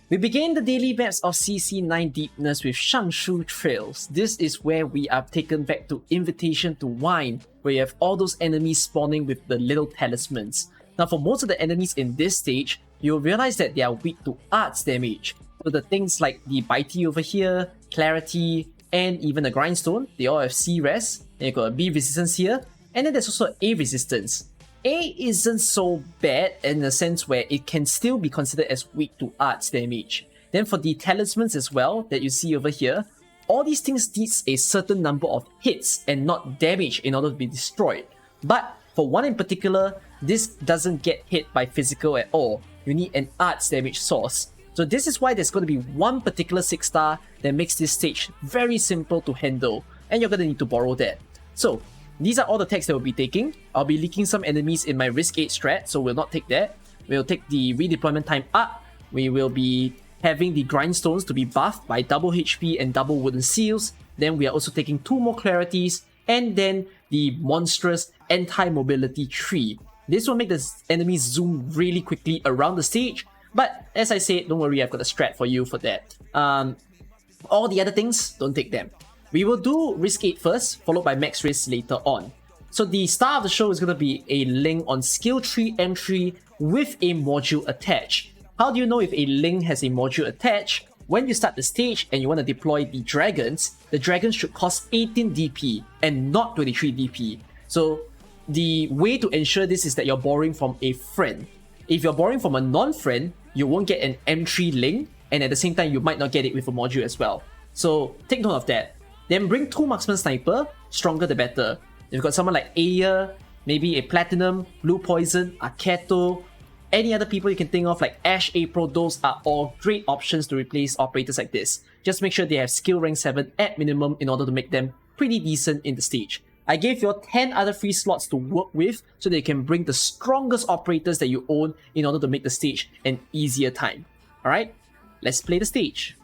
We begin the daily maps of CC9 Deepness with Shangshu Trails. This is where we are taken back to Invitation to Wine, where you have all those enemies spawning with the little talismans. Now for most of the enemies in this stage, you'll realize that they are weak to arts damage. So the things like the Bitey over here, Clarity, and even the Grindstone, they all have C res, and you've got a B resistance here, and then there's also A resistance. A isn't so bad in the sense where it can still be considered as weak to arts damage. Then for the talismans as well that you see over here, all these things needs a certain number of hits and not damage in order to be destroyed. But for one in particular, this doesn't get hit by physical at all. You need an arts damage source. So this is why there's going to be one particular 6-star that makes this stage very simple to handle, and you're going to need to borrow that. So these are all the techs that we'll be taking. I'll be leaking some enemies in my risk 8 strat, so we'll not take that. We'll take the redeployment time up. We will be having the grindstones to be buffed by double HP and double wooden seals. Then we are also taking 2 more clarities, and then the monstrous anti-mobility tree. This will make the enemies zoom really quickly around the stage, but as I said, don't worry, I've got a strat for you for that. All the other things, don't take them. We will do Risk 8 first, followed by Max Risk later on. So the star of the show is going to be a Ling on Skill Tree M3 with a module attached. How do you know if a Ling has a module attached? When you start the stage and you want to deploy the dragons should cost 18 DP and not 23 DP. So the way to ensure this is that you're borrowing from a friend. If you're borrowing from a non-friend, you won't get an M3 Ling, and at the same time you might not get it with a module as well. So take note of that. Then bring 2 marksman sniper, stronger the better. You've got someone like Aya, maybe a Platinum, Blue Poison, Aketo, any other people you can think of like Ash, April, those are all great options to replace operators like this. Just make sure they have skill rank 7 at minimum in order to make them pretty decent in the stage. I gave you 10 other free slots to work with so that you can bring the strongest operators that you own in order to make the stage an easier time. Alright, let's play the stage.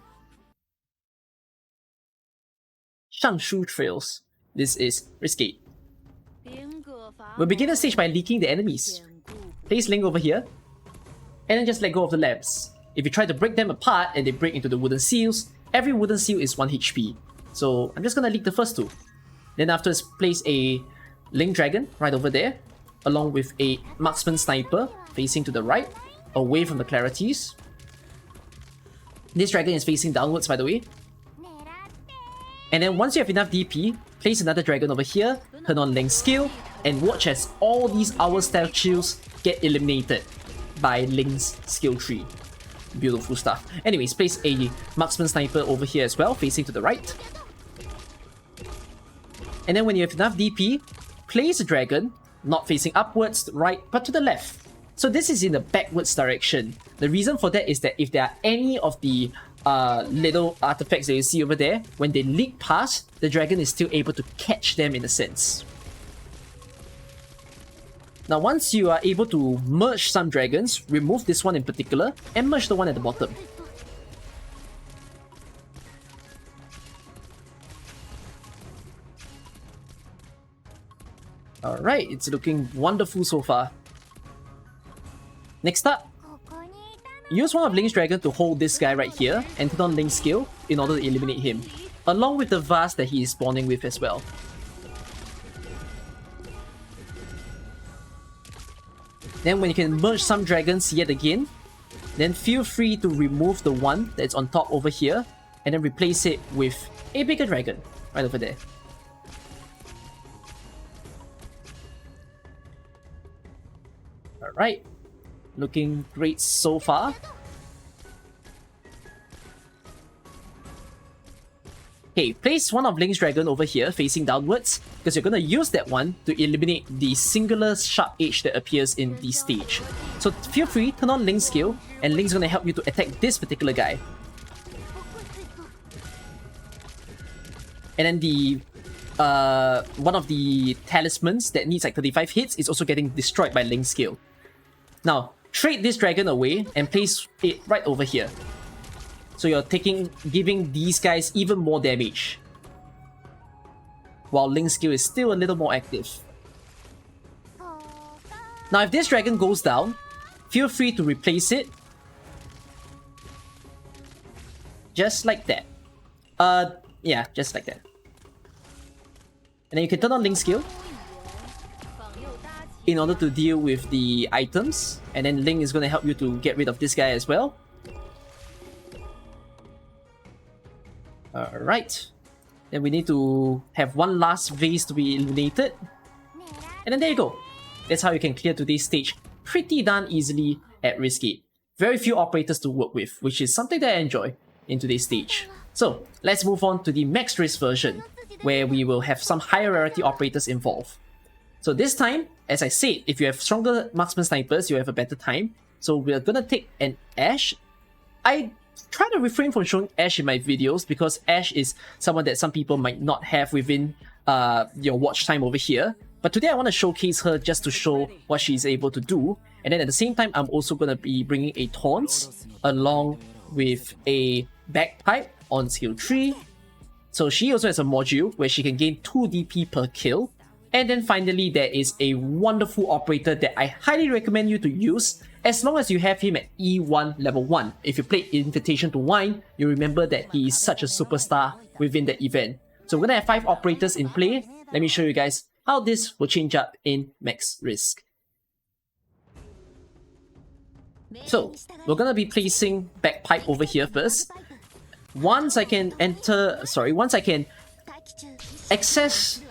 Shangshu Trails. This is Risk 8. We'll begin the stage by leaking the enemies. Place Ling over here, and then just let go of the lamps. If you try to break them apart and they break into the wooden seals, every wooden seal is 1 HP. So I'm just gonna leak the first 2. Then afterwards, place a Ling Dragon right over there, along with a Marksman Sniper facing to the right, away from the clarities. This dragon is facing downwards, by the way. And then once you have enough DP, place another dragon over here, turn on Ling's skill, and watch as all these Hour Stealth Shields get eliminated by Ling's skill tree. Beautiful stuff. Anyways, place a Marksman Sniper over here as well, facing to the right. And then when you have enough DP, place a dragon, not facing upwards, right, but to the left. So this is in the backwards direction. The reason for that is that if there are any of the little artifacts that you see over there, when they leak past, the dragon is still able to catch them in a sense. Now once you are able to merge some dragons, remove this one in particular, and merge the one at the bottom. Alright, it's looking wonderful so far. Next up, use one of Ling's dragon to hold this guy right here and turn on Ling's skill in order to eliminate him, along with the vase that he is spawning with as well. Then when you can merge some dragons yet again, then feel free to remove the one that's on top over here and then replace it with a bigger dragon right over there. Alright, looking great so far. Okay, place one of Ling's dragon over here facing downwards because you're gonna use that one to eliminate the singular sharp edge that appears in the stage. So feel free, turn on Ling's skill, and Ling's gonna help you to attack this particular guy. And then the one of the talismans that needs like 35 hits is also getting destroyed by Ling's skill. Now, trade this dragon away and place it right over here. So you're giving these guys even more damage, while Ling's skill is still a little more active. Now if this dragon goes down, feel free to replace it Just like that. Yeah, just like that. And then you can turn on Link skill in order to deal with the items. And then Link is going to help you to get rid of this guy as well. Alright. Then we need to have one last vase to be eliminated. And then there you go. That's how you can clear today's stage pretty darn easily at Risky. Very few operators to work with, which is something that I enjoy in today's stage. So let's move on to the max risk version, where we will have some higher rarity operators involved. So this time, as I said, if you have stronger marksman snipers, you have a better time. So we're gonna take an Ashe. I try to refrain from showing Ashe in my videos because Ashe is someone that some people might not have within your watch time over here. But today I want to showcase her just to show what she's able to do. And then at the same time, I'm also going to be bringing a Taunts along with a Bagpipe on skill 3. So she also has a module where she can gain 2 DP per kill. And then finally, there is a wonderful operator that I highly recommend you to use as long as you have him at E1 level 1. If you played Invitation to Wine, you remember that he is such a superstar within the event. So we're going to have 5 operators in play. Let me show you guys how this will change up in max risk. So we're going to be placing Bagpipe over here first. Once I can access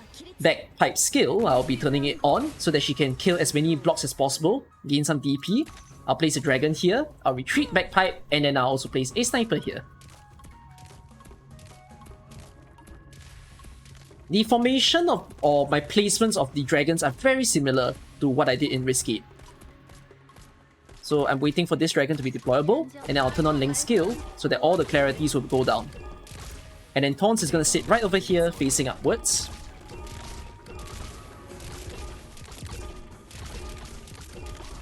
Bagpipe skill, I'll be turning it on so that she can kill as many blocks as possible, gain some DP. I'll place a dragon here, I'll retreat Bagpipe, and then I'll also place a sniper here. The formation or my placements of the dragons are very similar to what I did in Risky. So I'm waiting for this dragon to be deployable, and then I'll turn on Link skill so that all the clarities will go down. And then Taunts is going to sit right over here facing upwards.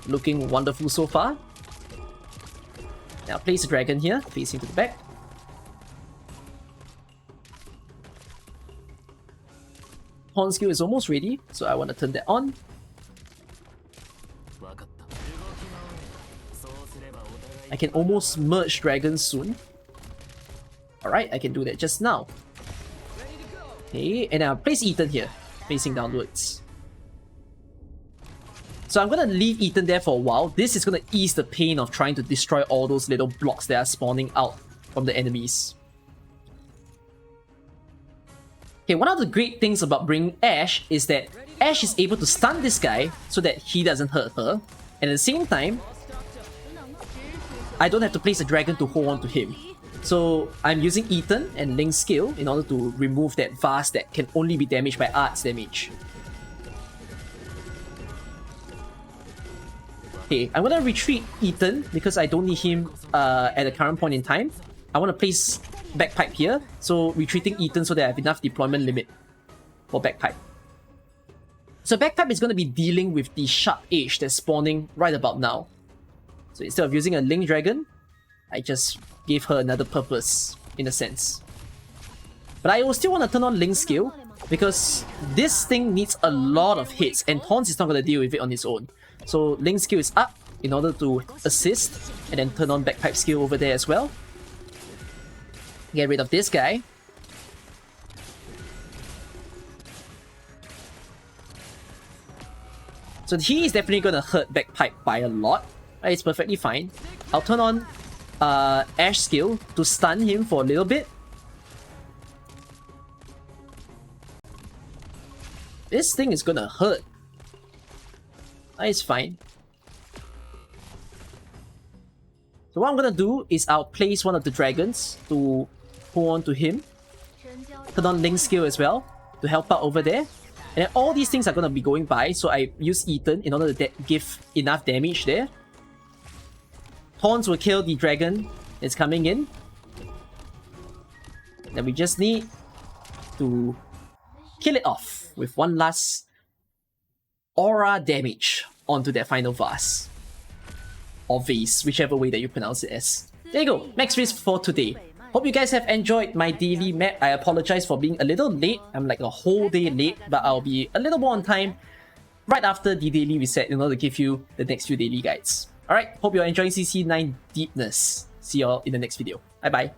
Looking wonderful so far. Now place a dragon here, facing to the back. Horn skill is almost ready, so I want to turn that on. I can almost merge dragons soon. Alright, I can do that just now. Okay, and I'll place Ethan here, facing downwards. So I'm gonna leave Ethan there for a while. This is gonna ease the pain of trying to destroy all those little blocks that are spawning out from the enemies. Okay, one of the great things about bringing Ashe is that Ashe is able to stun this guy so that he doesn't hurt her. And at the same time, I don't have to place a dragon to hold on to him. So I'm using Ethan and Link's skill in order to remove that vase that can only be damaged by arts damage. Okay, I'm gonna retreat Ethan because I don't need him at the current point in time. I want to place Bagpipe here, so retreating Ethan so that I have enough deployment limit for Bagpipe. So Bagpipe is going to be dealing with the sharp edge that's spawning right about now. So instead of using a Link Dragon, I just gave her another purpose, in a sense. But I will still want to turn on Link's skill, because this thing needs a lot of hits, and Taunts is not going to deal with it on its own. So Link's skill is up in order to assist, and then turn on Bagpipe skill over there as well. Get rid of this guy. So he is definitely going to hurt Bagpipe by a lot. It's perfectly fine. I'll turn on Ashe skill to stun him for a little bit. This thing is gonna hurt. It's fine. So what I'm gonna do is I'll place one of the dragons to hold on to him. Turn on Link's skill as well to help out over there. And then all these things are gonna be going by, so I use Ethan in order to give enough damage there. Taunts will kill the dragon that's coming in. Then we just need to kill it off with one last aura damage onto that final vase. Or vase, whichever way that you pronounce it as. There you go, max risk for today. Hope you guys have enjoyed my daily map. I apologize for being a little late. I'm like a whole day late, but I'll be a little more on time right after the daily reset in order to give you the next few daily guides. Alright, hope you're enjoying CC9 Deepness. See y'all in the next video. Bye bye.